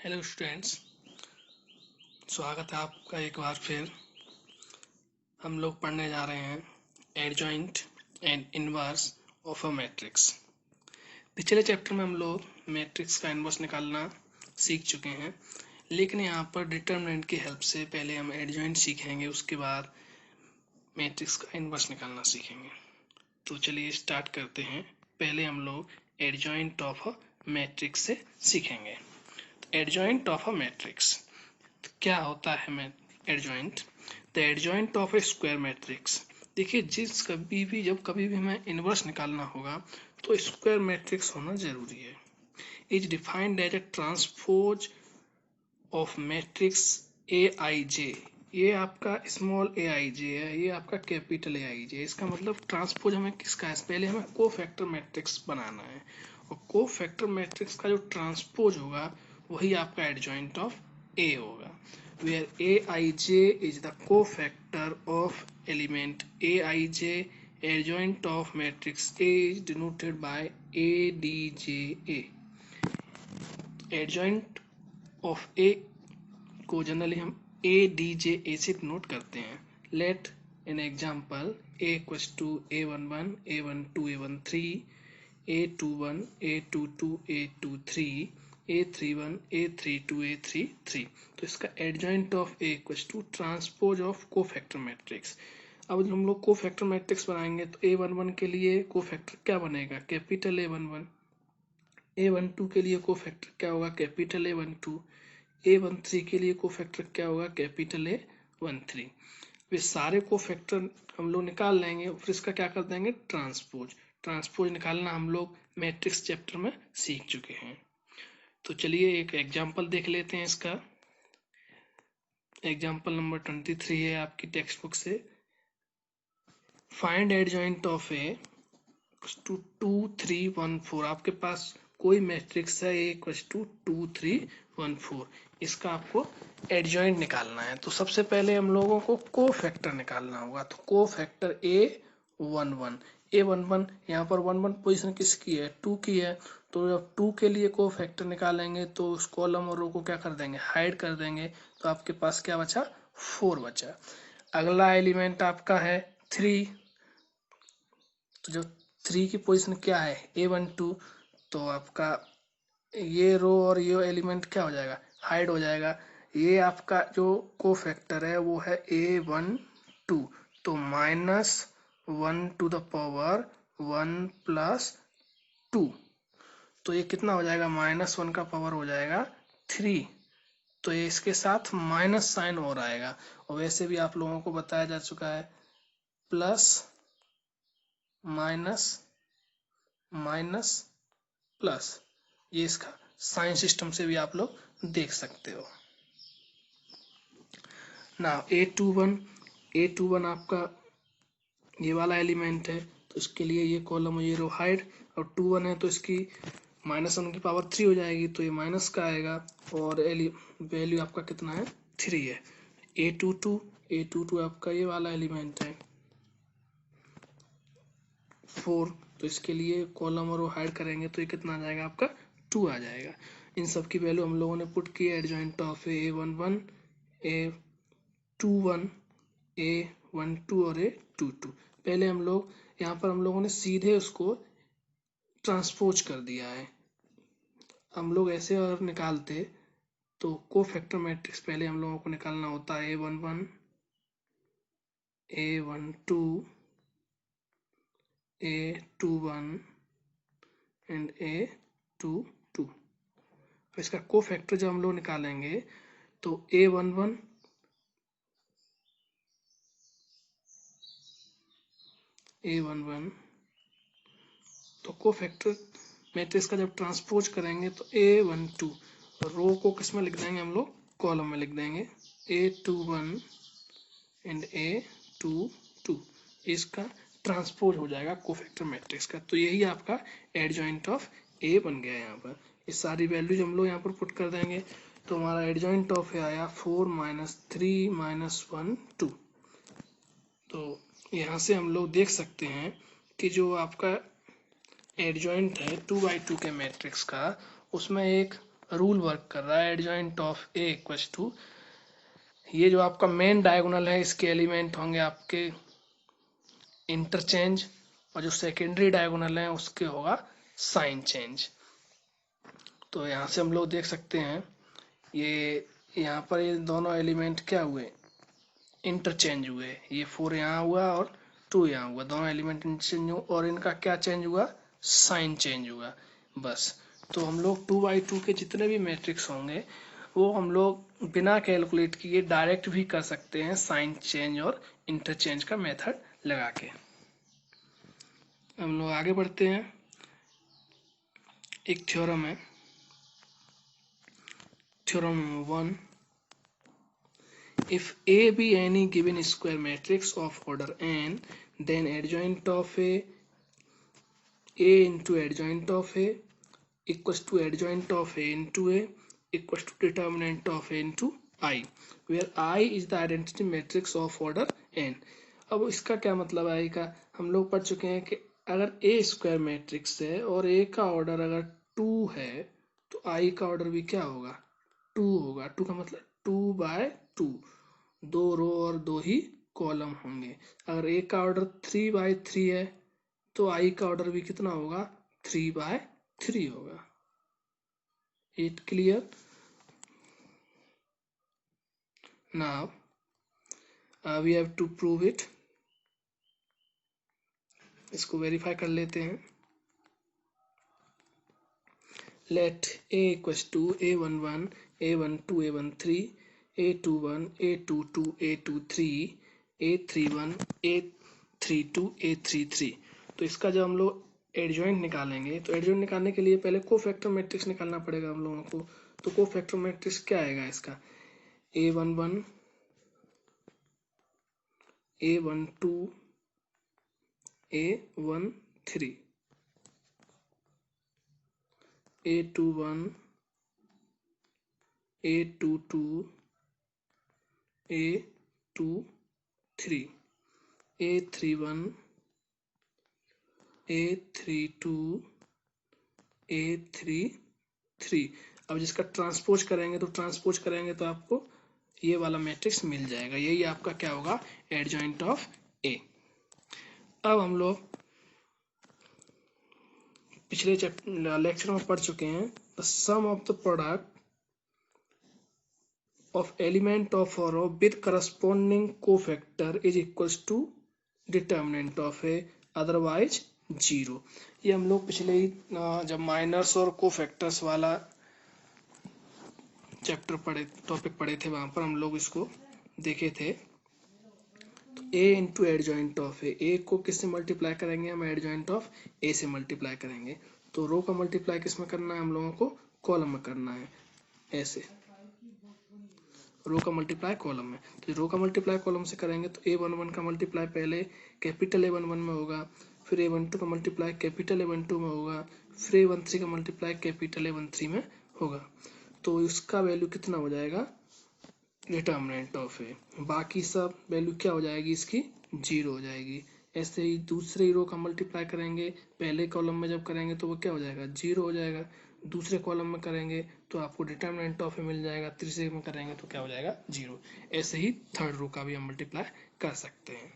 Hello students, स्वागत है आपका एक बार फिर। हम लोग पढ़ने जा रहे हैं adjoint and inverse of a matrix. पिछले चैप्टर में हम लोग मैट्रिक्स का इनवर्स निकालना सीख चुके हैं, लेकिन यहाँ पर डिटरमिनेंट की हेल्प से पहले हम एडजॉइंट सीखेंगे, उसके बाद मैट्रिक्स का इनवर्स निकालना सीखेंगे। तो चलिए स्टार्ट करते हैं। पहले हम लोग एडजॉइंट ऑफ अ मैट्रिक्स से सीखेंगे। एडजॉइंट ऑफ अ मैट्रिक्स क्या होता है? Adjoint the adjoint of A square matrix. देखिए, जब कभी भी हमें इनवर्स निकालना होगा तो स्क्वायर मैट्रिक्स होना जरूरी है। Is defined as a transpose of matrix A I J. ये आपका स्मॉल ए आई जे है, ये आपका कैपिटल ए आई जे। इसका मतलब ट्रांसपोज हमें किसका है? पहले हमें को फैक्टर मैट्रिक्स बनाना है, और को फैक्टर मैट्रिक्स का जो ट्रांसपोज होगा वही आपका एडजॉइंट ऑफ ए होगा, where Aij is the cofactor of element Aij. Adjoint of matrix A is denoted by ADJA. Adjoint of A को जनरली हम ADJA से डिनोट करते हैं। Let an example A equals to A11, A12, A13, A21, A22, A23, A31, A32, A33। तो इसका adjoint of A equals to transpose of cofactor matrix. अब जब हम लोग कोफैक्टर मैट्रिक्स बनाएंगे तो A11 के लिए कोफैक्टर क्या बनेगा? Capital A11। A12 के लिए कोफैक्टर क्या होगा? Capital A12। A13 के लिए कोफैक्टर क्या होगा? Capital A13। वे सारे कोफैक्टर हम लोग निकाल लेंगे, फिर इसका क्या कर देंगे? ट्रांसपोज। ट्रांसपोज निकालना हम लोग मैट्रिक्स चैप्टर में सीख चुके हैं। तो चलिए एक एग्जांपल देख लेते हैं इसका। एग्जांपल नंबर 23 है आपकी टेक्स्ट बुक से। Find adjoint of A two 2 3 1 4। आपके पास कोई मैट्रिक्स है ए टू 2 3 1 4, इसका आपको एडजॉइंट निकालना है। तो सबसे पहले हम लोगों को को फैक्टर निकालना होगा। तो को फैक्टर A11, A11 यहाँ पर 1 पोजीशन किसकी है? 2 की है। तो जब 2 के लिए को फैक्टर निकालेंगे तो उस कॉलम और रो को क्या कर देंगे? हाइड कर देंगे। तो आपके पास क्या बचा? 4 बचा। अगला एलिमेंट आपका है 3। तो जो 3 की पोजीशन क्या है? A12। तो आपका ये रो और ये एलिमेंट क्या हो जाएगा? हाइड हो जाएगा। ये आपका जो को फैक्टर है वो है A12। तो -1 टू द पावर 1 प्लस 2। तो ये कितना हो जाएगा? -1 का पावर हो जाएगा 3। तो ये इसके साथ माइनस साइन और आएगा। और वैसे भी आप लोगों को बताया जा चुका है, प्लस माइनस माइनस प्लस, ये इसका साइन सिस्टम से भी आप लोग देख सकते हो ना। A21 आपका ये वाला एलिमेंट है, तो इसके लिए ये कॉलम और ये रो हाइड। और 21 है तो इसकी -1 की पावर 3 हो जाएगी, तो ये माइनस का आएगा। और वैल्यू आपका कितना है? 3 है। A22 आपका ये वाला एलिमेंट है 4। तो इसके लिए कॉलम और रो हाइड करेंगे तो ये कितना आ जाएगा? आपका 2 आ जाएगा। इन सब की वैल्यू हम लोगों ने पुट की है। Adjoint of A11, A21, A12 और A22। पहले हम लोग यहाँ पर हम लोगों ने सीधे उसको ट्रांसपोज कर दिया है। हम लोग ऐसे अगर निकालते तो को फैक्टर मैट्रिक्स पहले हम लोगों को निकालना होता है A11, A12, A21 and A22। इसका को फैक्टर जब हम लोग निकालेंगे तो A11 तो को फैक्टर मैट्रिक्स का जब ट्रांसपोज करेंगे तो A12 रो को किस में लिख देंगे? हम लोग कॉलम में लिख देंगे A21 एंड A22। इसका ट्रांसपोज हो जाएगा कोफैक्टर मैट्रिक्स का। तो यही आपका एडजॉइंट ऑफ ए बन गया। यहाँ पर ये सारी वैल्यूज हम लोग यहाँ पर पुट कर देंगे, तो हमारा एडजॉइंट ऑफ ए आया 4 - 3 - 1 2। तो यहाँ से हम लोग देख सकते हैं कि जो आपका एडजॉइंट है 2 by 2 के मैट्रिक्स का, उसमें एक रूल वर्क कर रहा है। Adjoint of A equals to, ये जो आपका मेन डायगोनल है इसके एलिमेंट होंगे आपके इंटरचेंज, और जो सेकेंडरी डायगोनल है उसके होगा साइन चेंज। तो यहाँ से हम लोग देख सकते हैं ये यहाँ पर ये दोनों एलिमेंट क्या हुए, इंटरचेंज हुए। ये 4 यहाँ हुआ और 2 यहाँ हुआ, दोनों एलिमेंट इंटरचेंज हुआ और इनका क्या चेंज हुआ, साइन चेंज हुआ बस। तो हम लोग 2x2 के जितने भी मैट्रिक्स होंगे वो हम लोग बिना कैलकुलेट किए डायरेक्ट भी कर सकते हैं साइन चेंज और इंटरचेंज का मेथड लगा के। हम लोग आगे बढ़ते हैं। एक थ्योरम है, theorem 1, if A be any given square matrix of order n, then adjoint of A into adjoint of A equals to adjoint of A into A equals to determinant of A into I, where I is the identity matrix of order n। अब इसका क्या मतलब है, का हम लोग पढ़ चुके हैं कि अगर A स्क्वायर मैट्रिक्स है और A का ऑर्डर अगर 2 है तो I का ऑर्डर भी क्या होगा, 2 होगा। 2 का मतलब 2/2, 2 रो और 2 ही कॉलम होंगे। अगर A का ऑर्डर 3/3 है तो I का ऑर्डर भी कितना होगा, 3/3 होगा। It clear? Now we have to prove it. इसको वेरीफाई कर लेते हैं। Let A equals to A11 A12 A13 A21 A22 A23 A31 A32 A33। तो इसका जब हम लोग एडजॉइंट निकालेंगे तो एडजॉइंट निकालने के लिए पहले कोफैक्टर मैट्रिक्स निकालना पड़ेगा हम लोगों को। तो कोफैक्टर मैट्रिक्स क्या आएगा इसका, A11 A12 A13 A21 A22 A23 A31 A32 A33। अब जिसका ट्रांसपोज करेंगे तो आपको ये वाला मैट्रिक्स मिल जाएगा। यही आपका क्या होगा, एडजॉइंट ऑफ ए। अब हम लोग पिछले लेक्चर में पढ़ चुके हैं, the sum of the product of element of a row with corresponding cofactor is equals to determinant of a, otherwise 0। ये हम लोग पिछले ही जब माइनर्स और कोफैक्टर्स वाला चैप्टर पढ़े, टॉपिक पढ़े थे, वहां पर हम लोग इसको देखे थे। तो a इंटू एडजॉइंट ऑफ ए को किससे मल्टीप्लाई करेंगे, हम एडजॉइंट ऑफ ए से मल्टीप्लाई करेंगे। तो रो का मल्टीप्लाई किस में करना है, हम लोगों को कॉलम में करना है। ऐसे रो का मल्टीप्लाई कॉलम में, तो रो का मल्टीप्लाई कॉलम से करेंगे तो A11 का मल्टीप्लाई पहले कैपिटल A11 में होगा, फिर A12 का मल्टीप्लाई कैपिटल A12 में होगा, फिर A13 का मल्टीप्लाई कैपिटल A13 में होगा। तो इसका वैल्यू कितना हो जाएगा, डिटर्मिनेंट ऑफ ए। बाकी सब वैल्यू क्या हो जाएगी इसकी, 0 हो जाएगी। ऐसे ही दूसरे रो का मल्टीप्लाई करेंगे, पहले कॉलम में जब करेंगे तो वो क्या हो जाएगा, 0 हो जाएगा। दूसरे कॉलम में करेंगे तो आपको डिटर्मिनेंट ऑफ ए मिल जाएगा, तीसरे में करेंगे तो क्या हो जाएगा, 0। ऐसे ही थर्ड रो का भी हम मल्टीप्लाई कर सकते हैं।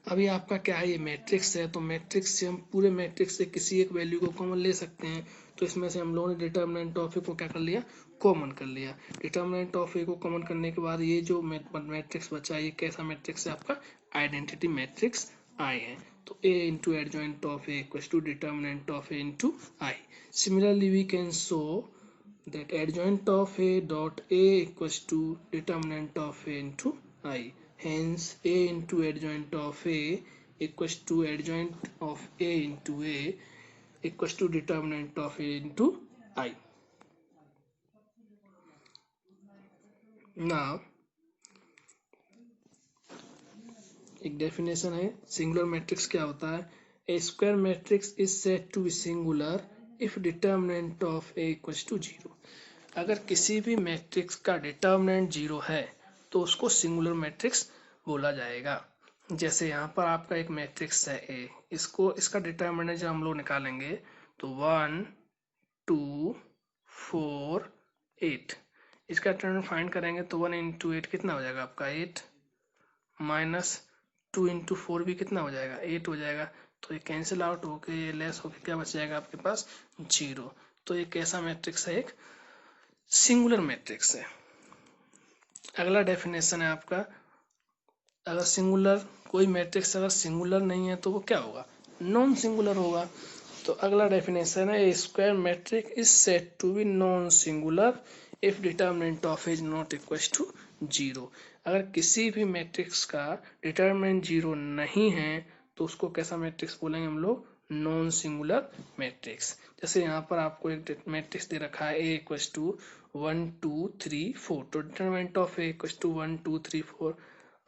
अभी आपका क्या है, ये मैट्रिक्स है, तो मैट्रिक्स से हम पूरे मैट्रिक्स से किसी एक वैल्यू को कॉमन ले सकते हैं। तो इसमें से हम लोगों ने डिटर्मिनेंट ऑफ ए को क्या कर लिया, कॉमन कर लिया। डिटर्मिनेंट ऑफ ए को कॉमन करने के बाद ये जो मैट्रिक्स बचा, ये कैसा मैट्रिक्स है, आपका आइडेंटिटी मैट्रिक्स आई है। तो A into adjoint of A equals to determinant of A into I. Similarly we can show that adjoint of a dot a equals to determinant of a into I. Hence a into adjoint of a equals to adjoint of a into a equals to determinant of a into I. Now एक definition है, singular matrix क्या होता है, a square matrix is said to be singular if determinant of A equals to 0। अगर किसी भी matrix का determinant 0 है तो उसको सिंगुलर मैट्रिक्स बोला जाएगा। जैसे यहाँ पर आपका एक मैट्रिक्स है ए, इसको इसका डिटर्मिनेंट जब हम लोग निकालेंगे तो 1 2 4 8। इसका डिटरमिनेंट फाइंड करेंगे तो 1 इंटू 8 कितना हो जाएगा आपका 8, माइनस 2 इंटू 4 भी कितना हो जाएगा 8 हो जाएगा। तो ये कैंसिल आउट होके ये लेस होके क्या बच जाएगा आपके पास 0। तो ये कैसा मैट्रिक्स है, एक सिंगुलर मैट्रिक्स है। अगला डेफिनेशन है आपका, अगर सिंगुलर कोई मैट्रिक्स अगर सिंगुलर नहीं है तो वो क्या होगा, नॉन सिंगुलर होगा। तो अगला डेफिनेशन है, a square matrix is said to be non singular if determinant of is not equal to 0। अगर किसी भी मैट्रिक्स का डिटर्मिनेंट 0 नहीं है तो उसको कैसा मैट्रिक्स बोलेंगे हम लोग, नॉन सिंगुलर मैट्रिक्स। जैसे यहाँ पर आपको एक मैट्रिक्स दे रखा है ए इक्वल टू 1 2 3 4, तो determinant of A equal to 1 2 3 4।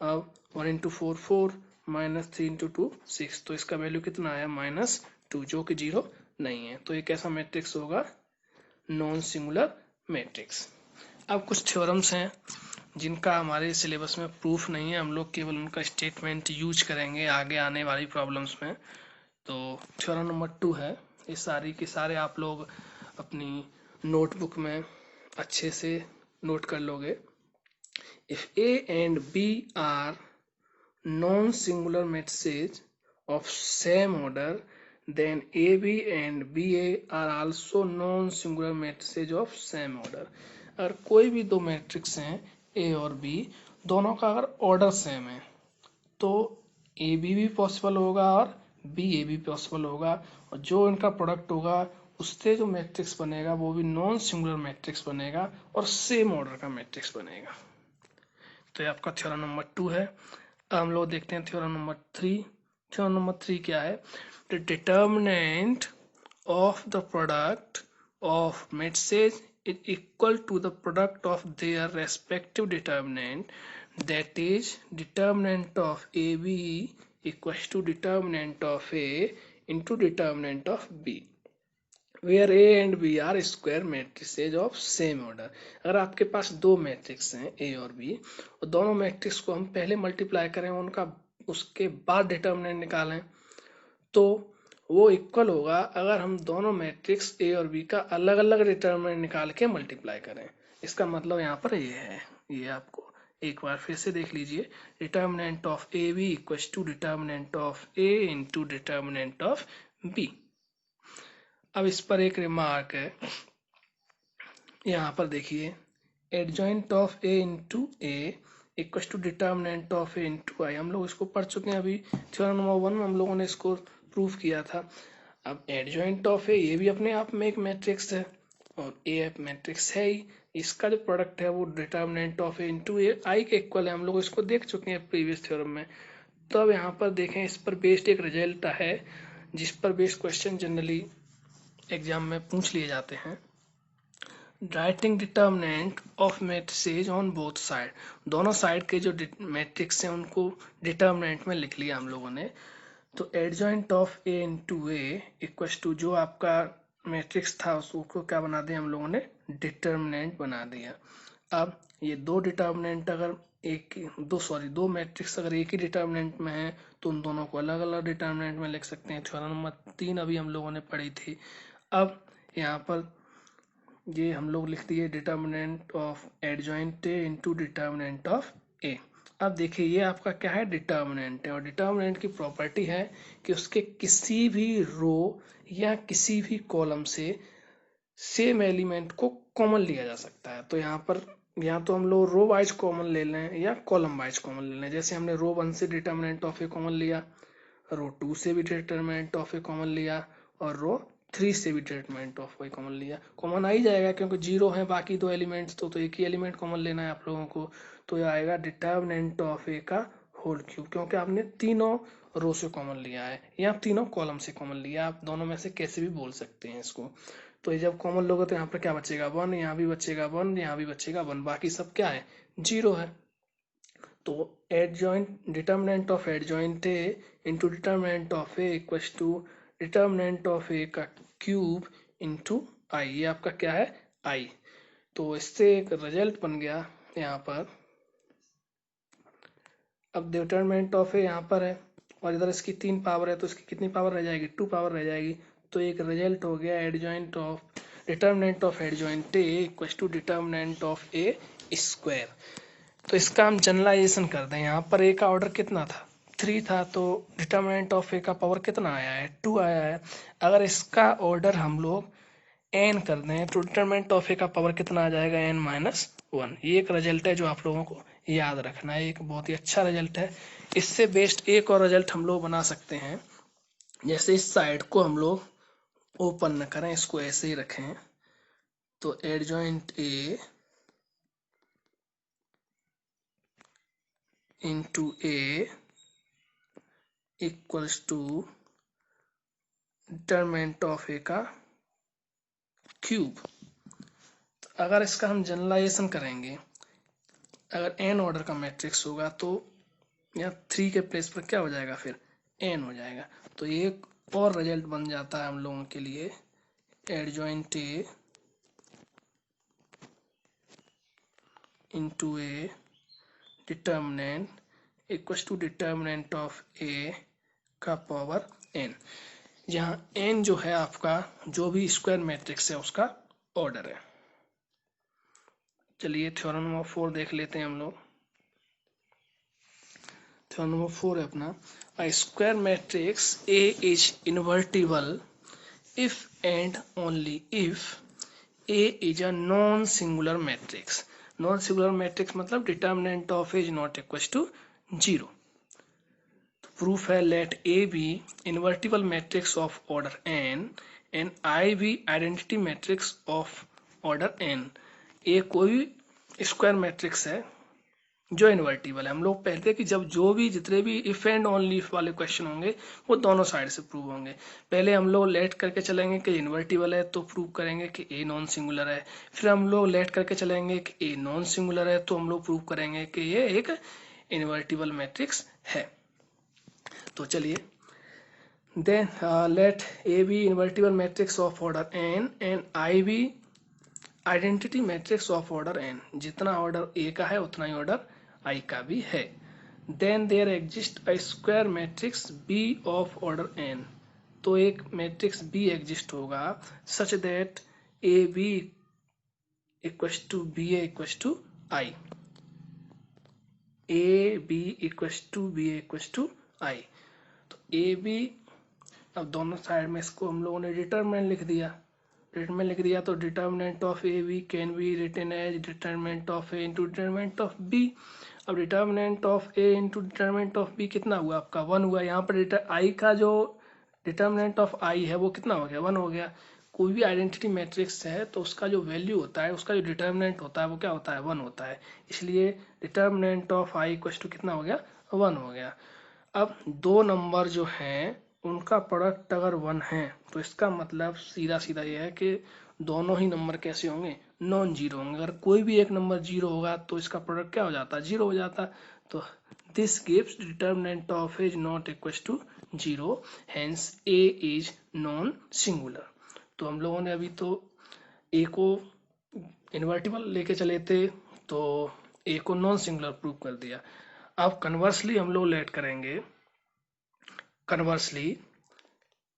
अब 1 इंटू 4 4, माइनस 3 इंटू 2 6, तो इसका वैल्यू कितना आया -2, जो कि 0 नहीं है। तो ये कैसा मैट्रिक्स होगा, नॉन सिंगुलर मैट्रिक्स। अब कुछ थ्योरम्स हैं जिनका हमारे सिलेबस में प्रूफ नहीं है, हम लोग केवल उनका स्टेटमेंट यूज करेंगे आगे आने वाली प्रॉब्लम्स में। तो थ्योरम नंबर 2 है, ये सारी के सारे आप लोग अपनी नोटबुक में अच्छे से नोट कर लोगे। If A and B are non singular matrices of same order, then AB and BA are also non-singular matrices of same order। अगर कोई भी दो मैट्रिक्स हैं A और B, दोनों का अगर ऑर्डर सेम है तो AB भी पॉसिबल होगा और BA भी पॉसिबल होगा, और जो इनका प्रोडक्ट होगा उससे जो मैट्रिक्स बनेगा वो भी नॉन सिंगुलर मैट्रिक्स बनेगा और सेम ऑर्डर का मैट्रिक्स बनेगा। तो ये आपका थ्योरम नंबर 2 है। अब हम लोग देखते हैं थ्योरम नंबर 3। थ्योरम नंबर 3 क्या है, the determinant of the product of matrices is equal to the product of their respective determinant, that is determinant of AB equals to determinant of A into determinant of B, where A and B are square matrices of same order। अगर आपके पास दो matrix हैं A और B और दोनों matrix को हम पहले मल्टीप्लाई करें उनका, उसके बाद डिटर्मिनेंट निकालें, तो वो इक्वल होगा अगर हम दोनों मैट्रिक्स ए और बी का अलग अलग डिटर्मिनेंट निकाल के मल्टीप्लाई करें। इसका मतलब यहाँ पर ये है, ये आपको एक बार फिर से देख लीजिए, determinant of A B equal to determinant of A into determinant of B. अब इस पर एक रिमार्क है, यहाँ पर देखिए, adjoint of A into A equal to determinant of A into I, हम लोग इसको पढ़ चुके हैं अभी थ्योरम नंबर 1 में हम लोगों ने इसको प्रूफ किया था। अब एडजॉइंट ऑफ ए, ये भी अपने आप में एक मैट्रिक्स है और ए मैट्रिक्स है ही, इसका जो प्रोडक्ट है वो डिटर्मिनेंट ऑफ ए इंटू ए आई के इक्वल है, हम लोग इसको देख चुके हैं प्रीवियस थ्योरम में। तो अब यहाँ पर देखें, इस पर बेस्ड एक रिजल्ट है जिस पर बेस्ड क्वेश्चन जनरली एग्जाम में पूछ लिए जाते हैं। Writing determinant of matrices on both side, दोनों साइड के जो मैट्रिक्स हैं उनको डिटर्मिनेंट में लिख लिया हम लोगों ने। तो adjoint of A into A equal to जो आपका मैट्रिक्स था उसको क्या बना दिया हम लोगों ने, डिटर्मिनेंट बना दिया। अब ये दो डिटर्मिनेंट अगर दो मैट्रिक्स अगर एक ही डिटर्मिनेंट में है तो उन दोनों को अलग अलग डिटर्मिनेंट में लिख सकते हैं। थ्योरम नंबर 3 अभी हम लोगों ने पढ़ी थी। अब यहाँ पर ये हम लोग लिख दिए determinant of adjoint A into determinant of A. अब देखिए ये आपका क्या है, डिटर्मिनेंट है, और डिटर्मिनेंट की प्रॉपर्टी है कि उसके किसी भी रो या किसी भी कॉलम से सेम एलिमेंट को कॉमन लिया जा सकता है। तो यहाँ पर या तो हम लोग रो वाइज कॉमन ले लें या कॉलम वाइज कॉमन ले लें। जैसे हमने रो 1 से डिटर्मिनेंट ऑफ ए कॉमन लिया, रो 2 से भी डिटर्मिनेंट ऑफ ए कॉमन लिया और रो 3 से भी डिटर्मिनेंट ऑफ वाई कॉमन लिया। कॉमन आ ही जाएगा क्योंकि 0 है बाकी दो एलिमेंट्स, तो एक ही एलिमेंट कॉमन लेना है आप लोगों को। तो ये आएगा डिटर्मिनेंट ऑफ ए का होल क्यूब, क्योंकि आपने तीनों रो से कॉमन लिया है या तीनों कॉलम से कॉमन लिया, आप दोनों में से कैसे भी बोल सकते हैं इसको। तो ये जब कॉमन लोगे तो यहाँ पर क्या बचेगा 1, यहाँ भी बचेगा 1, यहाँ भी बचेगा 1, बाकी सब क्या है 0 है। तो adjoint determinant of adjoint A into determinant of A equals to determinant of A का क्यूब इंटू आई, ये आपका क्या है आई। तो इससे एक रिजल्ट बन गया यहाँ पर। अब डिटर्मिनेंट ऑफ ए यहाँ पर है और इधर इसकी 3 पावर है, तो इसकी कितनी पावर रह जाएगी 2 पावर रह जाएगी। तो एक रिजल्ट हो गया adjoint of determinant of adjoint A equals to determinant of A square. तो इसका हम जनरलाइजेशन कर दें। यहाँ पर ए का ऑर्डर कितना था, 3 था, तो डिटर्मिनेंट ऑफ ए का पावर कितना आया है, 2 आया है। अगर इसका ऑर्डर हम लोग एन कर दें तो डिटर्मिनेंट ऑफ ए का पावर कितना आ जाएगा, n-1। ये एक रिजल्ट है जो आप लोगों को याद रखना है, एक बहुत ही अच्छा रिजल्ट है। इससे बेस्ड एक और रिजल्ट हम लोग बना सकते हैं। जैसे इस साइड को हम लोग ओपन न करें, इसको ऐसे ही रखें, तो adjoint A into A equals to determinant of A का क्यूब। अगर इसका हम जनरलाइजेशन करेंगे, अगर एन ऑर्डर का मैट्रिक्स होगा तो यहाँ 3 के प्लेस पर क्या हो जाएगा, फिर एन हो जाएगा। तो एक और रिजल्ट बन जाता है हम लोगों के लिए, adjoint A into A determinant equals to determinant of A का पावर एन, जहाँ एन जो है आपका जो भी स्क्वायर मैट्रिक्स है उसका ऑर्डर है। चलिए थ्योरम नंबर 4 देख लेते हैं हम लोग। थ्योरम नंबर 4 है अपना, a square matrix A is invertible if and only if A is a non singular matrix. Non singular matrix मतलब determinant of A is not equal to 0। Proof है, let A be invertible matrix of order N and I be identity matrix of order N. A कोई square matrix है जो invertible है। हम लोग पहले कि जब जो भी जितने भी इफ एंड ओनली इफ वाले क्वेश्चन होंगे वो दोनों साइड से प्रूव होंगे। पहले हम लोग लेट करके चलेंगे कि इनवर्टिबल है तो प्रूव करेंगे कि ए नॉन सिंगुलर है। फिर हम लोग लेट करके चलेंगे कि ए नॉन सिंगुलर है तो हम लोग प्रूव करेंगे कि ये एक इनवर्टिबल मैट्रिक्स है। तो चलिए, then let A be invertible matrix of order N and I be identity matrix of order N. जितना ऑर्डर ए का है उतना ही ऑर्डर आई का भी है। Then there exist a square matrix B of order N. तो एक मैट्रिक्स बी एग्जिस्ट होगा such that A B equals to B A equals to I, A B equals to B A equals to I. तो A B, अब दोनों side में इसको हम लोगों ने डिटरमिनेंट लिख दिया। डिटरमिनेंट लिख दिया तो determinant of A B can be written as determinant of A into determinant of B. अब determinant of A into determinant of B कितना हुआ आपका, 1 हुआ। यहाँ पर आई का जो डिटर्मिनेंट ऑफ आई है वो कितना हो गया, 1 हो गया। कोई भी आइडेंटिटी मैट्रिक्स है तो उसका जो वैल्यू होता है, उसका जो डिटर्मिनेंट होता है वो क्या होता है, 1 होता है। इसलिए determinant of I equal to कितना हो गया, 1 हो गया। अब दो नंबर जो हैं उनका प्रोडक्ट अगर 1 है तो इसका मतलब सीधा सीधा ये है कि दोनों ही नंबर कैसे होंगे, नॉन जीरो होंगे। अगर कोई भी एक नंबर जीरो होगा तो इसका प्रोडक्ट क्या हो जाता है, जीरो हो जाता। तो this gives determinant of A is not equal to 0, hence A is non singular. तो हम लोगों ने अभी तो ए को इन्वर्टिबल लेके चले थे तो ए को नॉन सिंगुलर प्रूव कर दिया। अब कन्वर्सली हम लोग लेट करेंगे, conversely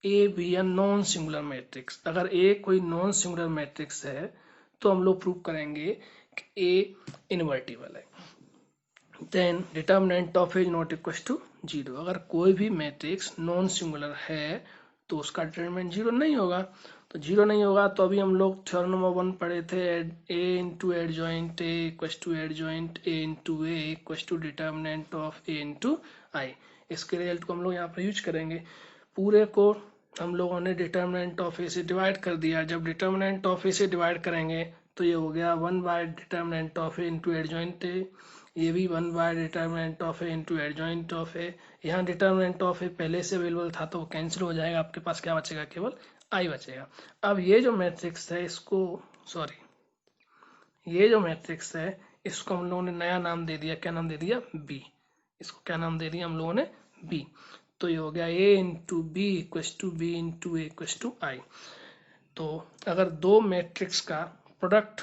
A B A non singular matrix. अगर ए कोई नॉन सिंगुलर मैट्रिक्स है तो हम लोग प्रूव करेंगे कि ए इनवर्टिबल है। Then determinant of is not equal to 0। अगर कोई भी मैट्रिक्स नॉन सिंगुलर है तो उसका डिटर्मिनेंट 0 नहीं होगा। तो 0 नहीं होगा तो अभी हम लोग थ्योरम नंबर 1 पढ़े थे, A into adjoint A equal to adjoint A into A equal to determinant of A into I. इसके रिजल्ट को हम लोग यहाँ पर यूज करेंगे। पूरे को हम लोगों ने डिटर्मिनेंट ऑफ ए से डिवाइड कर दिया। जब डिटर्मिनेंट ऑफ ए से डिवाइड करेंगे तो ये हो गया 1 by determinant of A into adjoint A, ये भी 1 by determinant of A into adjoint of A. यहाँ डिटर्मिनेंट ऑफ ए पहले से अवेलेबल था तो वो कैंसिल हो जाएगा, आपके पास क्या बचेगा, केवल आई बचेगा। अब ये जो मैट्रिक्स है इसको, सॉरी, ये जो मैट्रिक्स है इसको हम लोगों ने नया नाम दे दिया, क्या नाम दे दिया, बी। इसको क्या नाम दे दिया हम लोगों ने, बी। तो ये हो गया A into B equal to B into A equal to I. तो अगर दो मैट्रिक्स का प्रोडक्ट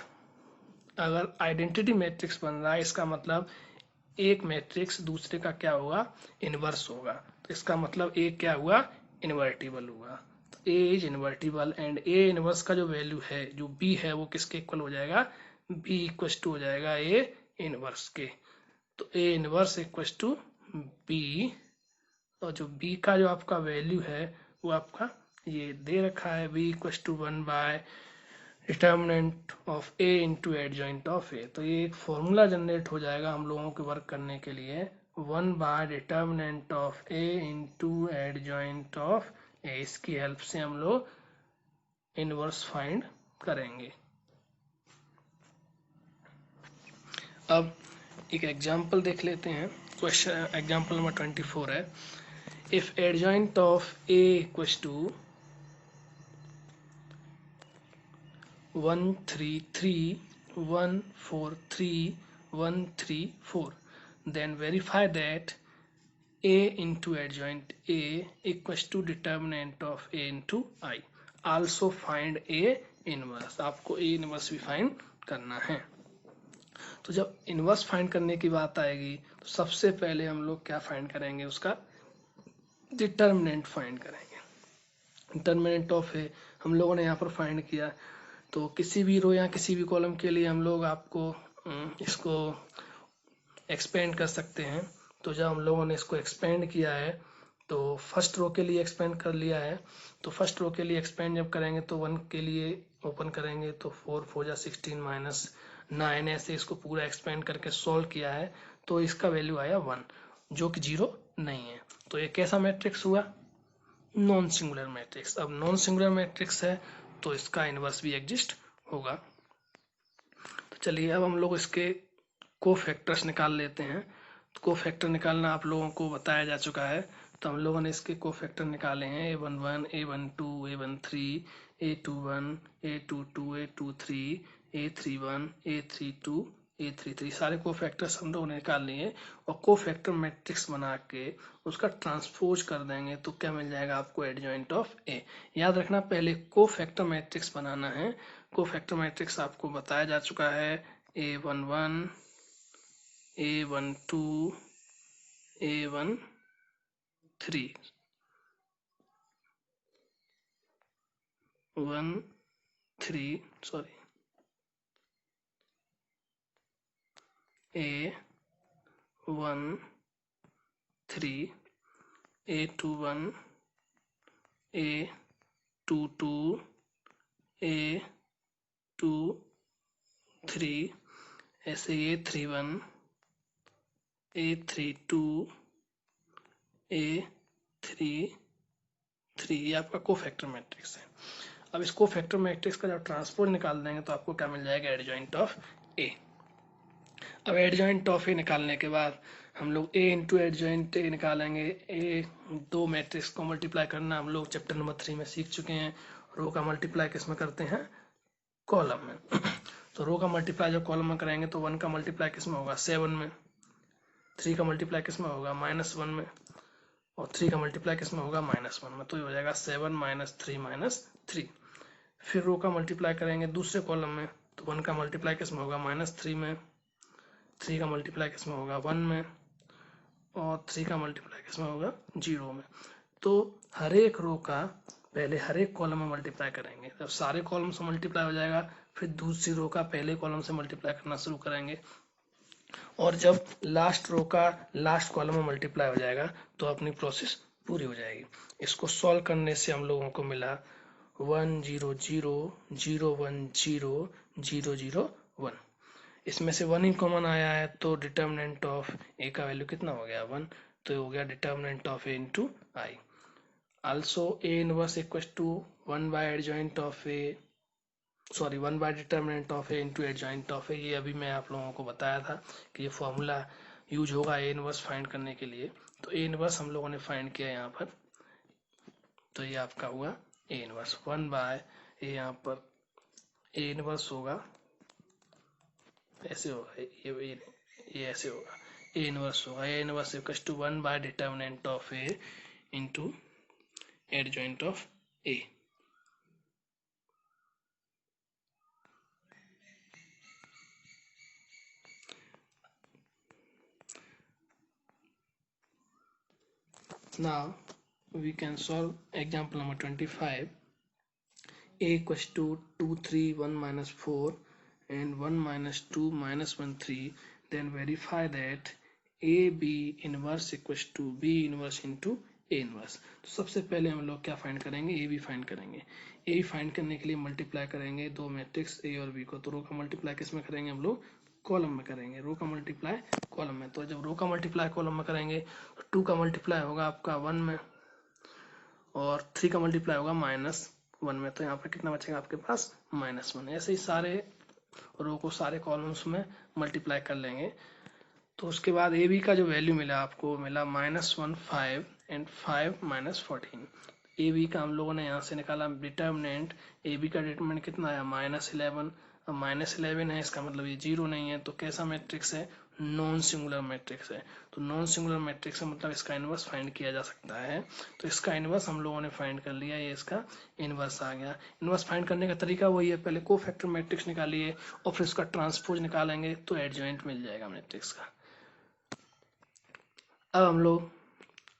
अगर आइडेंटिटी मैट्रिक्स बन रहा है, इसका मतलब एक मैट्रिक्स दूसरे का क्या होगा, इनवर्स होगा। तो इसका मतलब एक क्या हुआ, इनवर्टिबल हुआ। तो A is invertible and A inverse का जो वैल्यू है, जो बी है, वो किसके इक्वल हो जाएगा, बी इक्वल टू हो जाएगा ए इनवर्स के। तो A inverse equal to B, और जो बी का जो आपका वैल्यू है वो आपका ये दे रखा है, B equal to 1 by determinant of A into adjoint of A. तो ये एक फॉर्मूला जनरेट हो जाएगा हम लोगों के वर्क करने के लिए, 1 by determinant of A into adjoint of A. इसकी हेल्प से हम लोग इनवर्स फाइंड करेंगे। अब एक एग्जांपल देख लेते हैं। क्वेश्चन एग्जांपल नंबर 24 है, if adjoint of A equals to 1 3 3 1 4 3 1 3 4, then verify that a into adjoint a equals to determinant of a into I. Also find a inverse। आपको a inverse भी find करना है। तो जब इनवर्स फाइंड करने की बात आएगी तो सबसे पहले हम लोग क्या फाइंड करेंगे, उसका डिटर्मिनेंट फाइंड करेंगे। डिटर्मिनेंट ऑफ ए हम लोगों ने यहाँ पर फाइंड किया, तो किसी भी रो या किसी भी कॉलम के लिए हम लोग आपको इसको एक्सपेंड कर सकते हैं। तो जब हम लोगों ने इसको एक्सपेंड किया है, तो फर्स्ट रो के लिए एक्सपेंड कर लिया है, तो फर्स्ट रो के लिए एक्सपेंड जब करेंगे तो 1 के लिए ओपन करेंगे तो 4 4 जा 16 माइनस 9, ऐसे इसको पूरा एक्सपेंड करके सॉल्व किया है, तो इसका वैल्यू आया 1, जो कि 0 नहीं है। तो ये कैसा मैट्रिक्स हुआ, नॉन सिंगुलर मैट्रिक्स। अब नॉन सिंगुलर मैट्रिक्स है तो इसका इनवर्स भी एग्जिस्ट होगा। तो चलिए अब हम लोग इसके कोफैक्टर्स निकाल लेते हैं। तो कोफैक्टर निकालना आप लोगों को बताया जा चुका है, तो हम लोगों ने इसके कोफैक्टर निकाले हैं, A11 A12 A13 A21 A22 A23 A31 A32 A33, सारे कोफैक्टर्स हम लोगों ने निकाल लिए और कोफैक्टर मैट्रिक्स बना के उसका ट्रांसपोज कर देंगे तो क्या मिल जाएगा आपको, एडजॉइंट ऑफ ए। याद रखना पहले कोफैक्टर मैट्रिक्स बनाना है। कोफैक्टर मैट्रिक्स आपको बताया जा चुका है, A11 A12 A13 1 3 sorry A1 3 A21 A22 A23, ऐसे A31 A32 A33, ये आपका कोफैक्टर मैट्रिक्स है। अब इस कोफैक्टर मैट्रिक्स का जब ट्रांसपोज निकाल देंगे तो आपको क्या मिल जाएगा, एडजॉइंट ऑफ ए। अब एडजॉइंट ऑफ ए निकालने के बाद हम लोग ए इंटू एडजॉइंट ए निकालेंगे। ए दो मैट्रिक्स को मल्टीप्लाई करना हम लोग चैप्टर नंबर 3 में सीख चुके हैं। रो का मल्टीप्लाई किस में करते हैं, कॉलम में। तो रो का मल्टीप्लाई जब कॉलम में करेंगे तो 1 का मल्टीप्लाई किस में होगा, 7 में। 3 का मल्टीप्लाई किस में होगा, -1 में। और 3 का मल्टीप्लाई किस में होगा, -1 में। तो ये हो जाएगा 7 -3 -3। फिर रो का मल्टीप्लाई करेंगे दूसरे कॉलम में, तो 1 का मल्टीप्लाई किस में होगा, -3 में। 3 का मल्टीप्लाई किस में होगा, 1 में। और 3 का मल्टीप्लाई किस में होगा, 0 में। तो हर एक रो का पहले हर एक कॉलम में मल्टीप्लाई करेंगे। जब सारे कॉलम से मल्टीप्लाई हो जाएगा फिर दूसरी रो का पहले कॉलम से मल्टीप्लाई करना शुरू करेंगे, और जब लास्ट रो का लास्ट कॉलम में मल्टीप्लाई हो जाएगा तो अपनी प्रोसेस पूरी हो जाएगी। इसको सॉल्व करने से हम लोगों को मिला 1 0 0 0 1 0 0 0 1। इसमें से 1 ही कॉमन आया है तो डिटर्मिनेंट ऑफ ए का वैल्यू कितना हो गया, 1। तो हो गया determinant of A into I. Also A inverse equal to 1 by adjoint of A, sorry 1 by determinant of A into adjoint of A. ये अभी मैं आप लोगों को बताया था कि ये फॉर्मूला यूज होगा ए इनवर्स फाइंड करने के लिए। तो ए इनवर्स हम लोगों ने फाइंड किया यहाँ पर, तो ये आपका हुआ ए इनवर्स 1 बाय ए। यहाँ पर ए इनवर्स होगा, ऐसे होगा, ये ऐसे होगा, ए इनवर्स होगा, A inverse equals to 1 by determinant of A into adjoint of A. Now we can solve example number 25. A equals to 2 3 1 minus 4 and 1 minus 2 minus 1 3. Then verify that a b inverse equals to b inverse into a inverse. तो सबसे पहले हम लोग क्या find करेंगे, A B find करेंगे। ए find करने के लिए मल्टीप्लाई करेंगे दो मैट्रिक्स ए और बी को। तो रो का मल्टीप्लाई किस में करेंगे, हम लोग कॉलम में करेंगे। रो का मल्टीप्लाई कॉलम में, तो जब रो का मल्टीप्लाई कॉलम में करेंगे तो 2 का मल्टीप्लाई होगा आपका 1 में और 3 का मल्टीप्लाई होगा -1 में। तो यहाँ पर कितना बचेगा आपके पास -1। ऐसे ही सारे रो को सारे कॉलम्स में मल्टीप्लाई कर लेंगे। तो उसके बाद ए बी का जो वैल्यू मिला आपको मिला -1 5 एंड 5 -14। ए बी का हम लोगों ने यहाँ से निकाला डिटर्मिनेंट। ए बी का डिटर्मिनेंट कितना आया -11। अब -11 है, इसका मतलब ये 0 नहीं है। तो कैसा मैट्रिक्स है, नॉन सिंगुलर मैट्रिक्स है। तो नॉन सिंगुलर मैट्रिक्स का मतलब इसका इनवर्स फाइंड किया जा सकता है। तो इसका इनवर्स हम लोगों ने फाइंड कर लिया, ये इसका इनवर्स आ गया। इनवर्स फाइंड करने का तरीका वही है, पहले कोफैक्टर मैट्रिक्स निकालिए और फिर उसका ट्रांसपोज निकालेंगे तो एडजॉइंट मिल जाएगा मैट्रिक्स का। अब हम लोग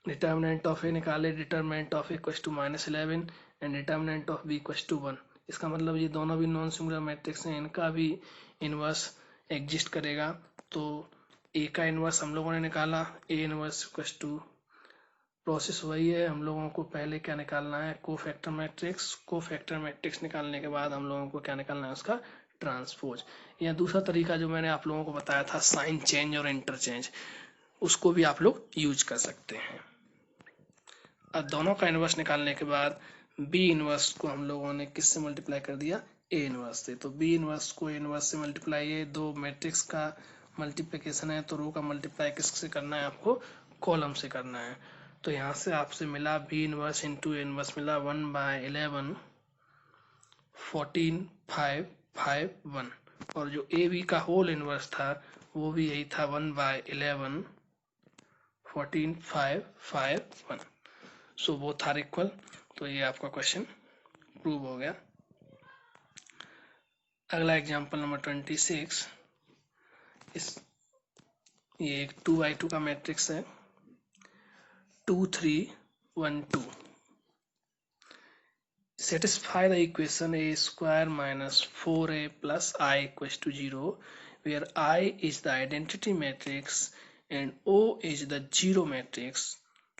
डिटर्मिनेंट ऑफ ए निकाले, determinant of A equals to -11 and determinant of B equals to 1। इसका मतलब ये दोनों भी नॉन सिंगुलर मैट्रिक्स हैं, इनका भी इनवर्स एग्जिस्ट करेगा। तो ए का इनवर्स हम लोगों ने निकाला, A inverse equals to, process वही है। हम लोगों को पहले क्या निकालना है, कोफैक्टर मैट्रिक्स। कोफैक्टर मैट्रिक्स निकालने के बाद हम लोगों को क्या निकालना है, उसका ट्रांसपोज। या दूसरा तरीका जो मैंने आप लोगों को बताया था, साइन चेंज और इंटरचेंज, उसको भी आप लोग यूज कर सकते हैं। अब दोनों का इनवर्स निकालने के बाद बी इनवर्स को हम लोगों ने किससे मल्टीप्लाई कर दिया, ए इनवर्स से। तो बी इनवर्स को ए इनवर्स से मल्टीप्लाई, ये दो मैट्रिक्स का मल्टीप्लिकेशन है। तो रो का मल्टीप्लाई किससे करना है, आपको कॉलम से करना है। तो यहाँ से आपसे मिला B inverse into A inverse मिला 1/11 14 5 5 1। और जो ए बी का होल इनवर्स था वो भी यही था 1/11 14 5 5 1। So both are equal. तो ये आपका क्वेश्चन प्रूव हो गया। अगला एग्जांपल नंबर 26। ये एक 2x2 का मैट्रिक्स है, 2 3 1 2। Satisfy the equation a square minus 4a plus i equals to 0 where I is the identity matrix and O is the zero matrix।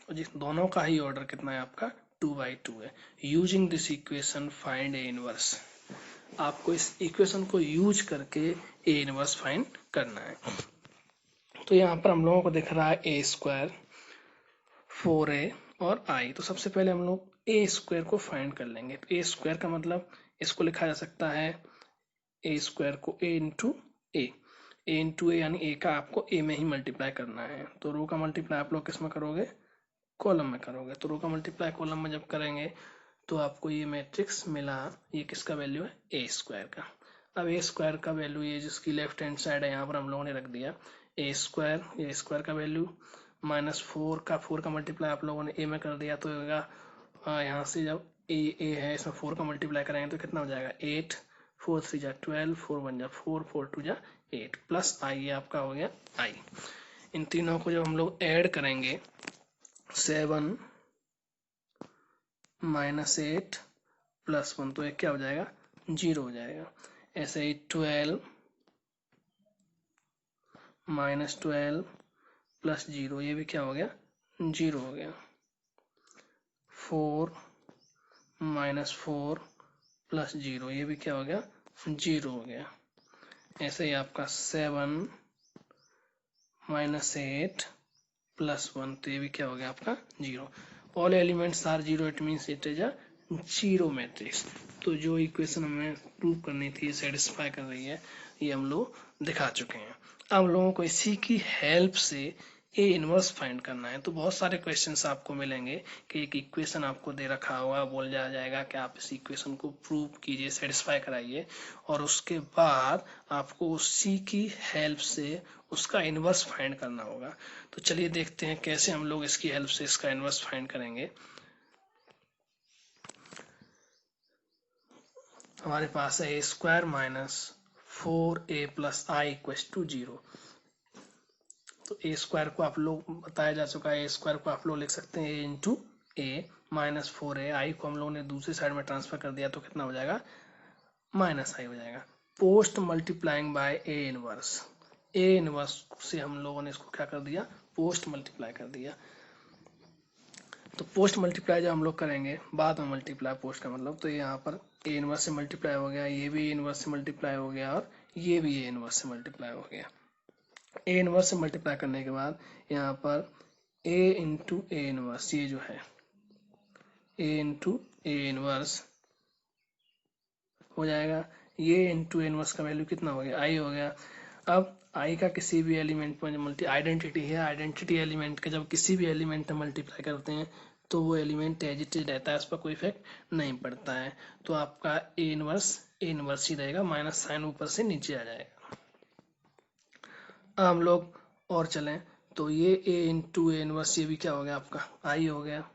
और जिस दोनों का ही ऑर्डर कितना है आपका 2/2 है। Using this equation find A inverse. आपको इस इक्वेशन को यूज करके ए इनवर्स फाइंड करना है। तो यहाँ पर हम लोगों को दिख रहा है ए स्क्वायर 4a और i। तो सबसे पहले हम लोग ए स्क्वायर को फाइंड कर लेंगे। तो ए स्क्वायर का मतलब इसको लिखा जा सकता है ए स्क्वायर को ए इंटू ए यानी ए का आपको ए में ही मल्टीप्लाई करना है। तो रो का मल्टीप्लाई आप लोग किस में करोगे, कॉलम में करोगे। तो रो का मल्टीप्लाई कॉलम में जब करेंगे तो आपको ये मैट्रिक्स मिला, ये किसका वैल्यू है, ए स्क्वायर का। अब ए स्क्वायर का वैल्यू ये जिसकी लेफ्ट हैंड साइड है यहाँ पर हम लोगों ने रख दिया ए स्क्वायर, ये स्क्वायर का वैल्यू -4 का मल्टीप्लाई आप लोगों ने ए में कर दिया। तो होगा यहाँ से जब ए है इसमें 4 का मल्टीप्लाई करेंगे तो कितना हो जाएगा 8 4 3 जा 12 4 1 जा 4 4 2 जा 8 प्लस आई, ये आपका हो गया आई। इन तीनों को जब हम लोग ऐड करेंगे 7 -8 + 1 तो ये क्या हो जाएगा 0 हो जाएगा। ऐसे ही 12 -12 + 0 ये भी क्या हो गया 0 हो गया। 4 -4 + 0 ये भी क्या हो गया 0 हो गया। ऐसे ही आपका 7 -8 + 1 तो ये भी क्या हो गया आपका 0। All elements are 0, it means it is a zero matrix. तो जो इक्वेशन हमें प्रूव करनी थी सेटिस्फाई कर रही है, ये हम लोग दिखा चुके हैं। अब हम लोगों को इसी की हेल्प से ए इनवर्स फाइंड करना है। तो बहुत सारे क्वेश्चंस आपको मिलेंगे कि एक इक्वेशन आपको दे रखा होगा, बोल जाएगा कि आप इस इक्वेशन को प्रूव कीजिए, सेटिस्फाई कराइए, और उसके बाद आपको उसी की हेल्प से उसका इनवर्स फाइंड करना होगा। तो चलिए देखते हैं कैसे हम लोग इसकी हेल्प से इसका इनवर्स फाइंड करेंगे। हमारे पास है A² - 4a + i = 0। तो A² को आप लोग बताया जा चुका है, A² को आप लोग लिख सकते हैं a × ए माइनस 4a, आई को हम लोगों ने दूसरी साइड में ट्रांसफर कर दिया तो कितना हो जाएगा, माइनस आई हो जाएगा। Post multiplying by A inverse, A inverse से हम लोगों ने इसको क्या कर दिया, पोस्ट मल्टीप्लाई कर दिया। तो पोस्ट मल्टीप्लाई जब हम लोग करेंगे, बाद में मल्टीप्लाई पोस्ट का मतलब, तो यहाँ पर ए इनवर्स से मल्टीप्लाई हो गया, ये भी ए इनवर्स से मल्टीप्लाई हो गया और ये भी ए इनवर्स से मल्टीप्लाई हो गया। ए इनवर्स से मल्टीप्लाई करने के बाद यहाँ पर ए इंटू ए इनवर्स, ये जो है ए इंटू ए इनवर्स हो जाएगा। ये इंटू ए इनवर्स का वैल्यू कितना हो गया, आई हो गया। अब आई का किसी भी एलिमेंट में मल्टी, आइडेंटिटी है, आइडेंटिटी एलिमेंट का जब किसी भी एलिमेंट में मल्टीप्लाई करते हैं तो वो एलिमेंट एज इट इज रहता है, उस पर कोई इफेक्ट नहीं पड़ता है। तो आपका ए इनवर्स ही रहेगा, माइनस साइन ऊपर से नीचे आ जाएगा। अब हम लोग और चलें तो ये ए इंटू ए इनवर्स, ये भी क्या हो गया आपका, आई हो गया।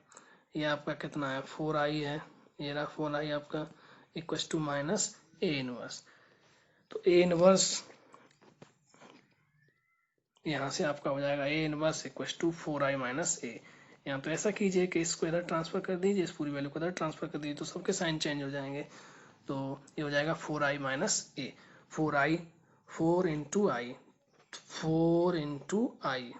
ये आपका कितना है, 4i है, ये रहा 4i आपका, equal to minus A inverse. तो ए इनवर्स यहाँ से आपका हो जाएगा A inverse equal to 4i minus A. यहाँ तो ऐसा कीजिए कि इसको इधर ट्रांसफर कर दीजिए, इस पूरी वैल्यू को इधर ट्रांसफर कर दीजिए, तो सबके साइन चेंज हो जाएंगे। तो ये हो जाएगा 4i माइनस ए, 4i 4 इंटू आई, 4 इंटू आई,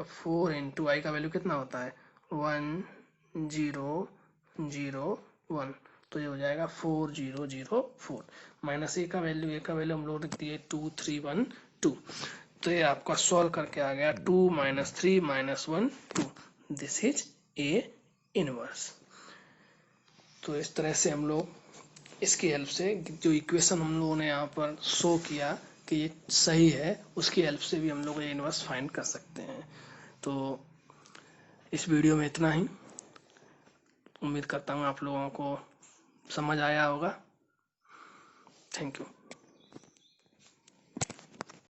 4 इंटू आई का वैल्यू कितना होता है, 1 0 0 1, तो ये हो जाएगा 4004 माइनस ए का वैल्यू हम लोग रख दिए 2312। तो ये आपका सॉल्व करके आ गया 2 minus 3 minus 1 2, this is a inverse. तो इस तरह से हम लोग इसकी हेल्प से जो इक्वेशन हम लोगों ने यहाँ पर शो किया कि ये सही है, उसकी हेल्प से भी हम लोग ए इनवर्स फाइंड कर सकते हैं। तो इस वीडियो में इतना ही, उम्मीद करता हूँ आप लोगों को समझ आया होगा। Thank you.